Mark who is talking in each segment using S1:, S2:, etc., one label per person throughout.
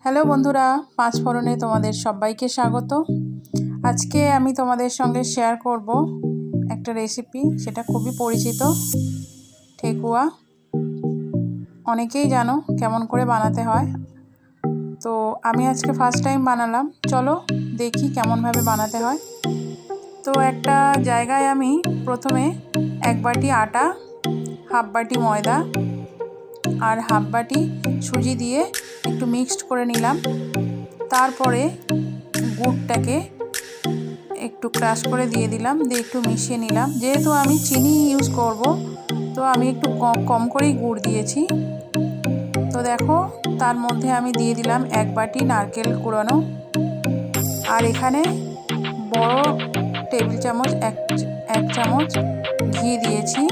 S1: Hello বন্ধুরা, পাঁচ ফোড়নে তোমাদের সবাইকে স্বাগত। আজকে আমি তোমাদের সঙ্গে শেয়ার করব একটা রেসিপি, সেটা খুবই পরিচিত, ঠেকুয়া। অনেকেই জানো কেমন করে বানাতে হয়, তো আমি আজকে ফার্স্ট টাইম বানালাম। চলো দেখি কেমনভাবে বানাতে হয়। তো একটা জায়গায় আমি প্রথমে 1 বাটি আটা, হাফ বাটি ময়দা আর হাফ বাটি সুজি দিয়ে একটু মিক্সড করে নিলাম। তারপরে গুড়টাকে একটু ক্রাশ করে দিয়ে দিলাম, দিয়ে একটু মিশিয়ে নিলাম। যেহেতু আমি চিনি ইউজ করব, তো আমি একটু কম করেই গুড় দিয়েছি। তো দেখো, তার মধ্যে আমি দিয়ে দিলাম 1 বাটি নারকেল কুড়ানো, আর এখানে বড় টেবিল চামচ এক চামচ ঘি দিয়েছি।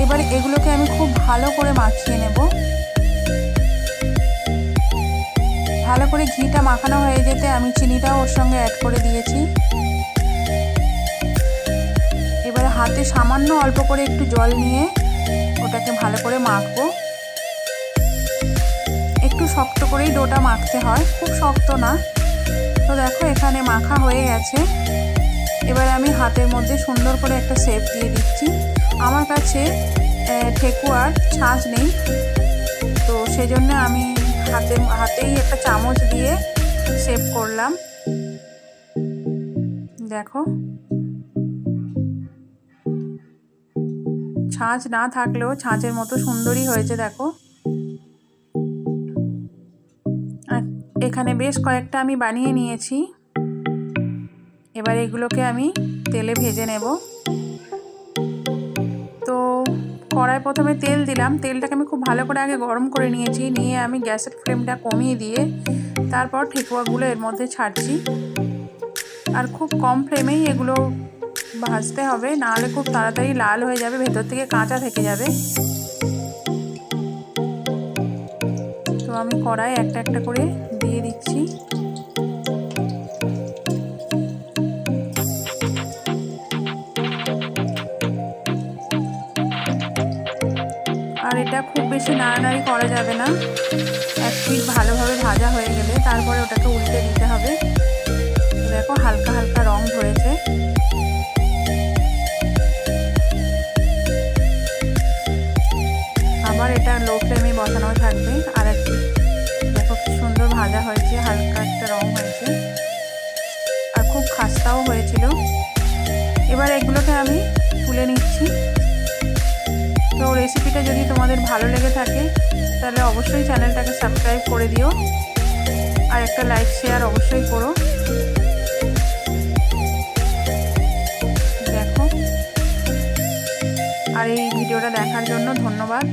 S1: এবার এগুলোকে আমি খুব ভালো করে মাখিয়ে নেব। ভালো করে ঘিটা মাখানো হয়ে যেতে আমি চিনিটাও ওর সঙ্গে অ্যাড করে দিয়েছি। এবারে হাতে সামান্য অল্প করে একটু জল নিয়ে ওটাকে ভালো করে মাখবো। একটু শক্ত করেই ডোটা মাখতে হয়, খুব শক্ত না। তো দেখো, এখানে মাখা হয়ে গেছে। এবার আমি হাতের মধ্যে সুন্দর করে একটা শেপ দিয়ে দিচ্ছি। আমার কাছে ঠেকুয়ার ছাঁচ নেই, তো সেজন্য আমি হাতেই একটা চামচ দিয়ে শেপ করলাম। দেখো, ছাঁচ না থাকলেও ছাঁচের মতো সুন্দরই হয়েছে। দেখো, এখানে বেশ কয়েকটা আমি বানিয়ে নিয়েছি। এবার এগুলোকে আমি তেলে ভেজে নেব। তো কড়াই প্রথমে তেল দিলাম। তেলটাকে আমি খুব ভালো করে আগে গরম করে নিয়েছি। নিয়ে আমি গ্যাসের ফ্লেমটা কমিয়ে দিয়ে তারপর ঠেকুয়াগুলো এর মধ্যে ছাড়ছি। আর খুব কম ফ্লেমেই এগুলো ভাজতে হবে, নাহলে খুব তাড়াতাড়ি লাল হয়ে যাবে, ভেতর থেকে কাঁচা থেকে যাবে। তো আমি কড়াই একটা একটা করে দিয়ে দিচ্ছি। আর এটা খুব বেশি নাড়ানাড়ি করা যাবে না। এক পিঠ ভালোভাবে ভাজা হয়ে গেলে তারপরে ওটাকে উল্টে দিতে হবে। দেখো, হালকা হালকা রং ধরেছে। আবার এটা লো ফ্লেমে বসানো থাকবে। আর এক পিঠ দেখো কি সুন্দর ভাজা হয়েছে, হালকা একটা রং হয়েছে, আর খুব খাস্তাও হয়েছিল। এবার এগুলোকে আমি তুলে নিচ্ছি। তো রেসিপিটা যদি তোমাদের ভালো লেগে থাকে তাহলে অবশ্যই চ্যানেলটাকে সাবস্ক্রাইব করে দিও, আর একটা লাইক শেয়ার অবশ্যই করো। দেখো, আর এই ভিডিওটা দেখার জন্য ধন্যবাদ।